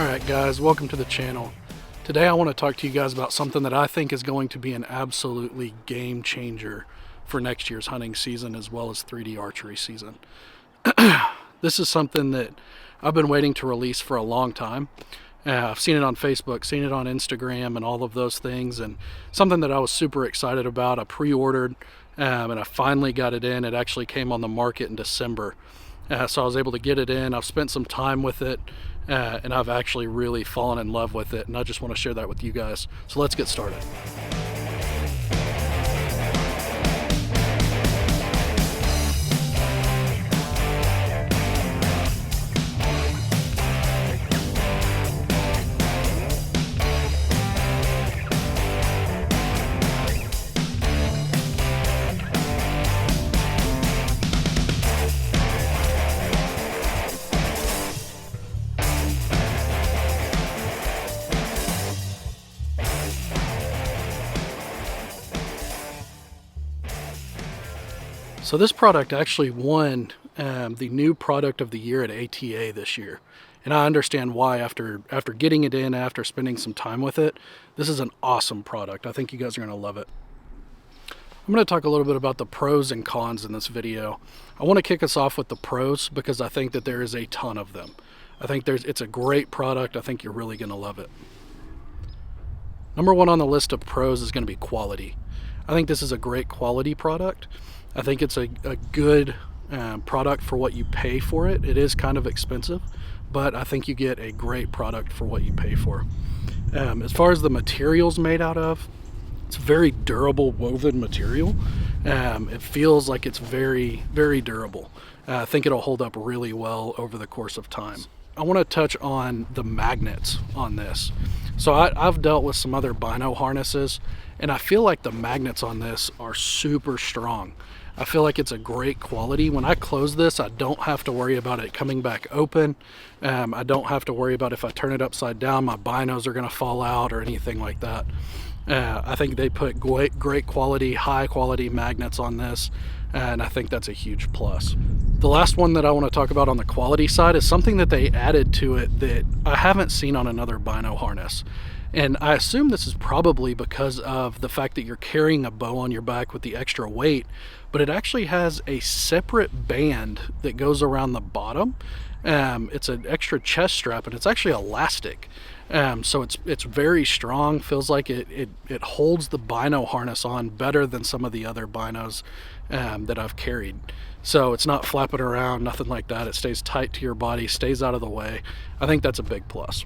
Alright guys, welcome to the channel. Today I want to talk to you guys about something that I think is going to be an absolutely game changer for next year's hunting season as well as 3D archery season. This is something that I've been waiting to release for a long time. I've seen it on Facebook, seen it on Instagram and all of those things, and something that I was super excited about. I pre-ordered and I finally got it in. It actually came on the market in December. So I was able to get it in. I've spent some time with it and I've actually really fallen in love with it, and I just want to share that with you guys. So let's get started. So this product actually won the new product of the year at ATA this year. And I understand why after getting it in, after spending some time with it. This is an awesome product. I think you guys are going to love it. I'm going to talk a little bit about the pros and cons in this video. I want to kick us off with the pros because I think that there is a ton of them. I think it's a great product. I think you're really going to love it. Number one on the list of pros is going to be quality. I think this is a great quality product. I think it's a good product for what you pay for it. It is kind of expensive, but I think you get a great product for what you pay for. As far as the materials made out of, it's very durable woven material. It feels like it's very, very durable. I think it'll hold up really well over the course of time. I want to touch on the magnets on this. So I've dealt with some other Bino harnesses, and I feel like the magnets on this are super strong. I feel like it's a great quality. When I close this, I don't have to worry about it coming back open. I don't have to worry about if I turn it upside down, my binos are going to fall out or anything like that. I think they put great quality, high quality magnets on this, and I think that's a huge plus. The last one that I want to talk about on the quality side is something that they added to it that I haven't seen on another Bino harness. And I assume this is probably because of the fact that you're carrying a bow on your back with the extra weight, but it actually has a separate band that goes around the bottom. It's an extra chest strap, and it's actually elastic. So it's very strong. Feels like it holds the Bino harness on better than some of the other Binos that I've carried. So it's not flapping around, nothing like that. It stays tight to your body, stays out of the way. I think that's a big plus.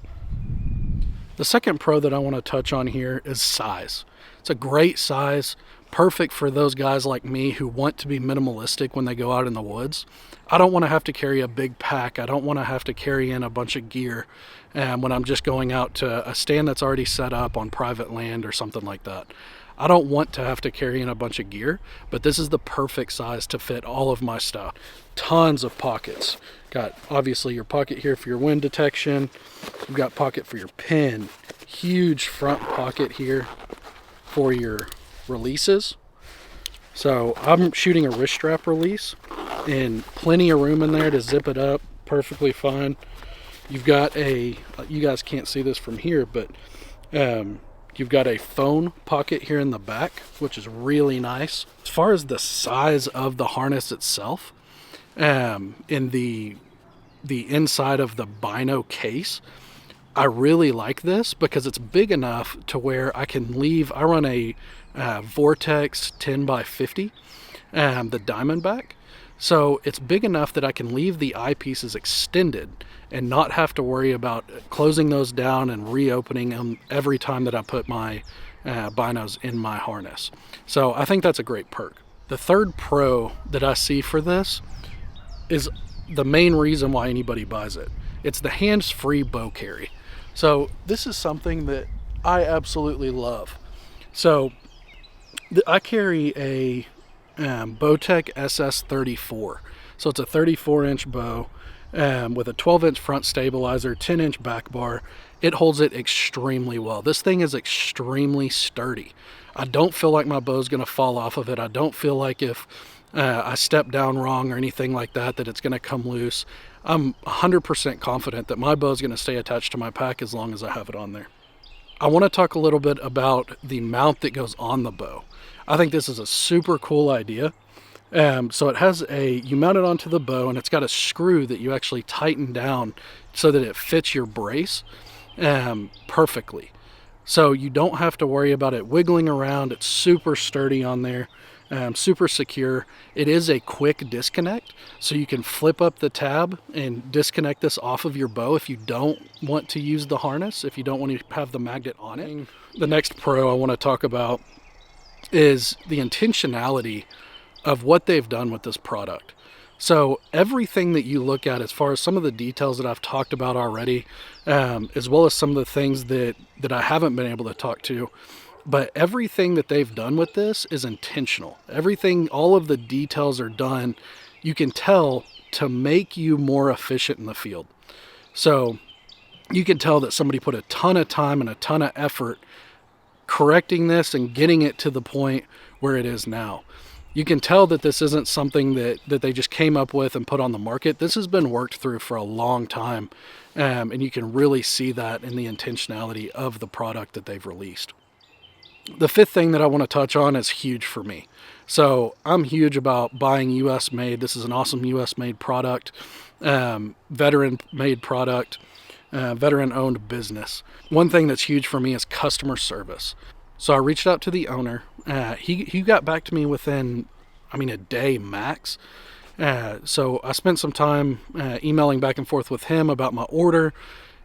The second pro that I want to touch on here is size. It's a great size, perfect for those guys like me who want to be minimalistic when they go out in the woods. I don't want to have to carry a big pack. I don't want to have to carry in a bunch of gear when I'm just going out to a stand that's already set up on private land or something like that. I don't want to have to carry in a bunch of gear, but this is the perfect size to fit all of my stuff. Tons of pockets. Got obviously your pocket here for your wind detection. You've got pocket for your pin. Huge front pocket here for your releases. So I'm shooting a wrist strap release and plenty of room in there to zip it up perfectly fine. You've got you guys can't see this from here, but you've got a phone pocket here in the back, which is really nice. As far as the size of the harness itself, in the inside of the Bino case, I really like this because it's big enough to where I can leave. I run a Vortex 10x50, the Diamondback. So it's big enough that I can leave the eyepieces extended and not have to worry about closing those down and reopening them every time that I put my binos in my harness. So I think that's a great perk. The third pro that I see for this is the main reason why anybody buys it. It's the hands-free bow carry. So this is something that I absolutely love. So I carry a Bowtech SS34. So it's a 34-inch bow with a 12-inch front stabilizer, 10-inch back bar. It holds it extremely well. This thing is extremely sturdy. I don't feel like my bow's going to fall off of it. I don't feel like if I step down wrong or anything like that, that it's going to come loose. I'm 100% confident that my bow is going to stay attached to my pack as long as I have it on there. I want to talk a little bit about the mount that goes on the bow. I think this is a super cool idea. So it has you mount it onto the bow, and it's got a screw that you actually tighten down so that it fits your brace perfectly. So you don't have to worry about it wiggling around. It's super sturdy on there, super secure. It is a quick disconnect, so you can flip up the tab and disconnect this off of your bow if you don't want to use the harness, if you don't want to have the magnet on it. The next pro I want to talk about is the intentionality of what they've done with this product. So everything that you look at, as far as some of the details that I've talked about already, as well as some of the things that I haven't been able to talk to, but everything that they've done with this is intentional. Everything, all of the details are done, you can tell, to make you more efficient in the field. So you can tell that somebody put a ton of time and a ton of effort correcting this and getting it to the point where it is now. You can tell that this isn't something that they just came up with and put on the market. This has been worked through for a long time, and you can really see that in the intentionality of the product that they've released. The fifth thing that I want to touch on is huge for me. So I'm huge about buying US made. This is an awesome US made product, veteran made product, veteran owned business. One thing that's huge for me is customer service. So I reached out to the owner. He got back to me within, a day max. So I spent some time emailing back and forth with him about my order.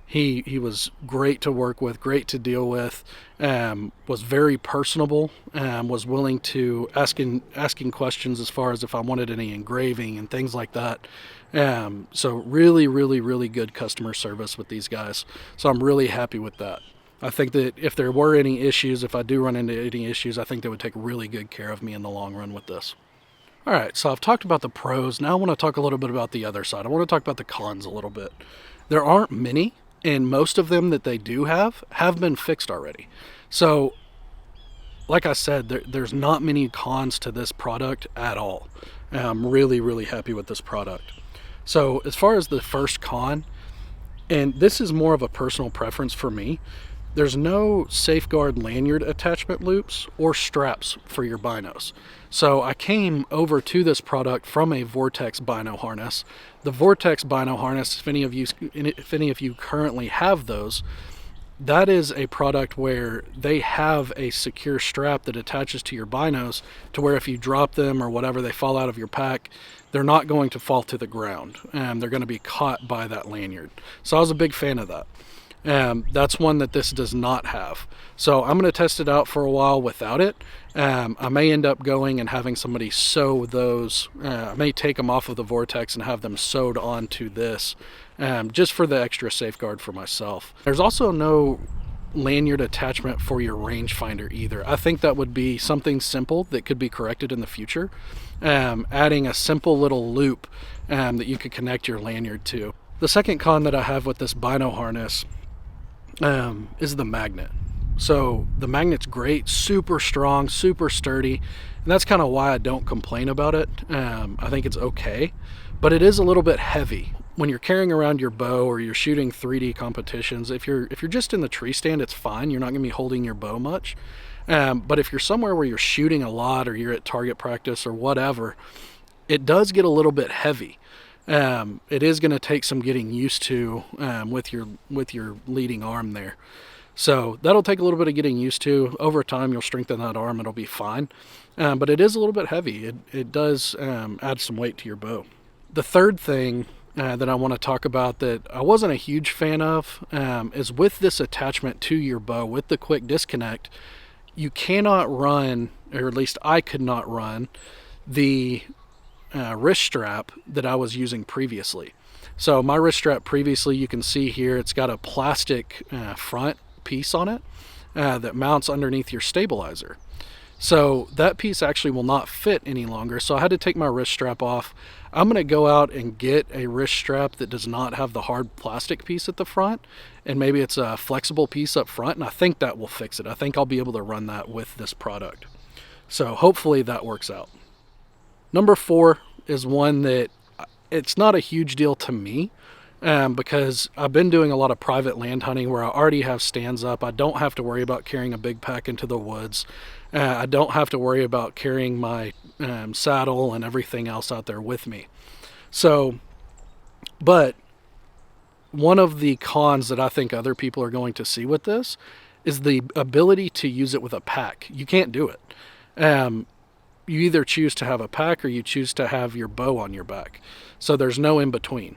He was great to work with, great to deal with, was very personable, was willing to asking questions as far as if I wanted any engraving and things like that. So really, really, really good customer service with these guys. So I'm really happy with that. I think that if there were any issues, if I do run into any issues, I think they would take really good care of me in the long run with this. All right, so I've talked about the pros. Now I want to talk a little bit about the other side. I want to talk about the cons a little bit. There aren't many, and most of them that they do have been fixed already. So, like I said, there's not many cons to this product at all. And I'm really, really happy with this product. So as far as the first con, and this is more of a personal preference for me, there's no safeguard lanyard attachment loops or straps for your binos. So I came over to this product from a Vortex Bino harness. The Vortex Bino harness, if any of you currently have those, that is a product where they have a secure strap that attaches to your binos to where if you drop them or whatever, they fall out of your pack, they're not going to fall to the ground. They're going to be caught by that lanyard. So I was a big fan of that. That's one that this does not have. So I'm going to test it out for a while without it. I may end up going and having somebody sew those. I may take them off of the Vortex and have them sewed onto this, just for the extra safeguard for myself. There's also no lanyard attachment for your rangefinder either. I think that would be something simple that could be corrected in the future. Adding a simple little loop that you could connect your lanyard to. The second con that I have with this Bino harness is the magnet. So the magnet's great, super strong, super sturdy, and that's kind of why I don't complain about it. I think it's okay, but it is a little bit heavy. When you're carrying around your bow or you're shooting 3D competitions, if you're just in the tree stand, it's fine. You're not going to be holding your bow much. But if you're somewhere where you're shooting a lot or you're at target practice or whatever, it does get a little bit heavy. It is going to take some getting used to with your leading arm there. So that'll take a little bit of getting used to. Over time, you'll strengthen that arm. It'll be fine. But it is a little bit heavy. It does add some weight to your bow. The third thing that I want to talk about that I wasn't a huge fan of is with this attachment to your bow, with the quick disconnect, you cannot run, or at least I could not run, the wrist strap that I was using previously. So my wrist strap previously, you can see here, it's got a plastic front piece on it that mounts underneath your stabilizer. So that piece actually will not fit any longer. So I had to take my wrist strap off. I'm going to go out and get a wrist strap that does not have the hard plastic piece at the front, and maybe it's a flexible piece up front, and I think that will fix it. I think I'll be able to run that with this product. So hopefully that works out. Number 4 is one that it's not a huge deal to me, because I've been doing a lot of private land hunting where I already have stands up. I don't have to worry about carrying a big pack into the woods. I don't have to worry about carrying my saddle and everything else out there with me. So, but one of the cons that I think other people are going to see with this is the ability to use it with a pack. You can't do it. You either choose to have a pack or you choose to have your bow on your back. So there's no in between.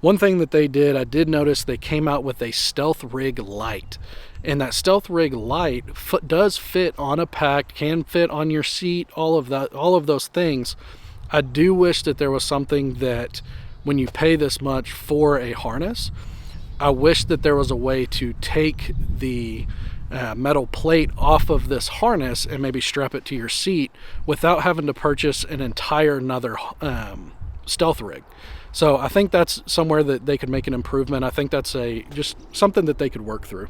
One thing that they did, I did notice they came out with a StealthRig Lite. And that StealthRig Lite does fit on a pack, can fit on your seat, all of that, all of those things. I do wish that there was something that when you pay this much for a harness, I wish that there was a way to take the metal plate off of this harness and maybe strap it to your seat without having to purchase an entire another StealthRig. So I think that's somewhere that they could make an improvement. I think that's just something that they could work through.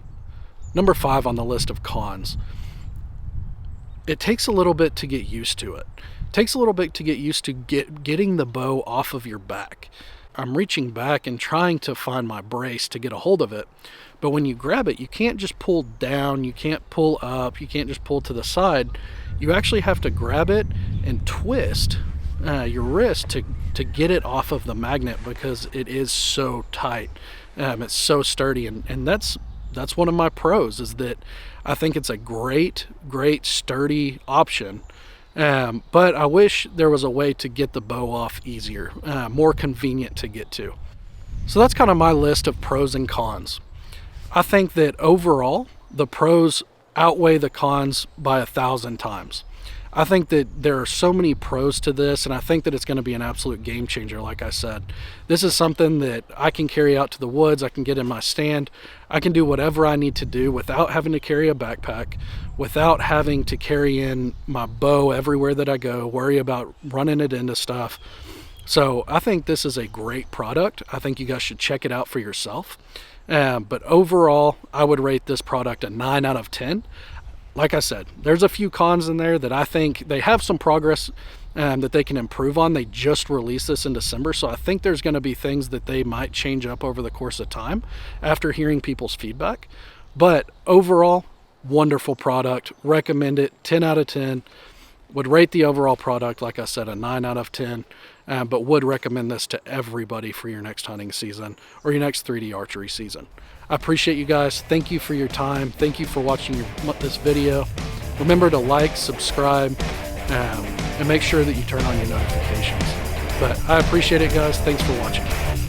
Number 5 on the list of cons. It takes a little bit to get used to it. It takes a little bit to get used to getting the bow off of your back. I'm reaching back and trying to find my brace to get a hold of it. But when you grab it, you can't just pull down, you can't pull up, you can't just pull to the side. You actually have to grab it and twist your wrist to get it off of the magnet because it is so tight. It's so sturdy, and that's one of my pros, is that I think it's a great sturdy option. But I wish there was a way to get the bow off easier, more convenient to get to. So that's kind of my list of pros and cons. I think that overall, the pros outweigh the cons by 1,000 times. I think that there are so many pros to this, and I think that it's going to be an absolute game changer, like I said. This is something that I can carry out to the woods, I can get in my stand, I can do whatever I need to do without having to carry a backpack, without having to carry in my bow everywhere that I go, worry about running it into stuff. So I think this is a great product. I think you guys should check it out for yourself. But overall, I would rate this product a 9 out of 10. Like I said, there's a few cons in there that I think they have some progress that they can improve on. They just released this in December, so I think there's going to be things that they might change up over the course of time after hearing people's feedback. But overall, wonderful product. Recommend it. 10 out of 10. Would rate the overall product, like I said, a 9 out of 10. But would recommend this to everybody for your next hunting season or your next 3D archery season. I appreciate you guys. Thank you for your time. Thank you for watching this video. Remember to like, subscribe, and make sure that you turn on your notifications. But I appreciate it, guys. Thanks for watching.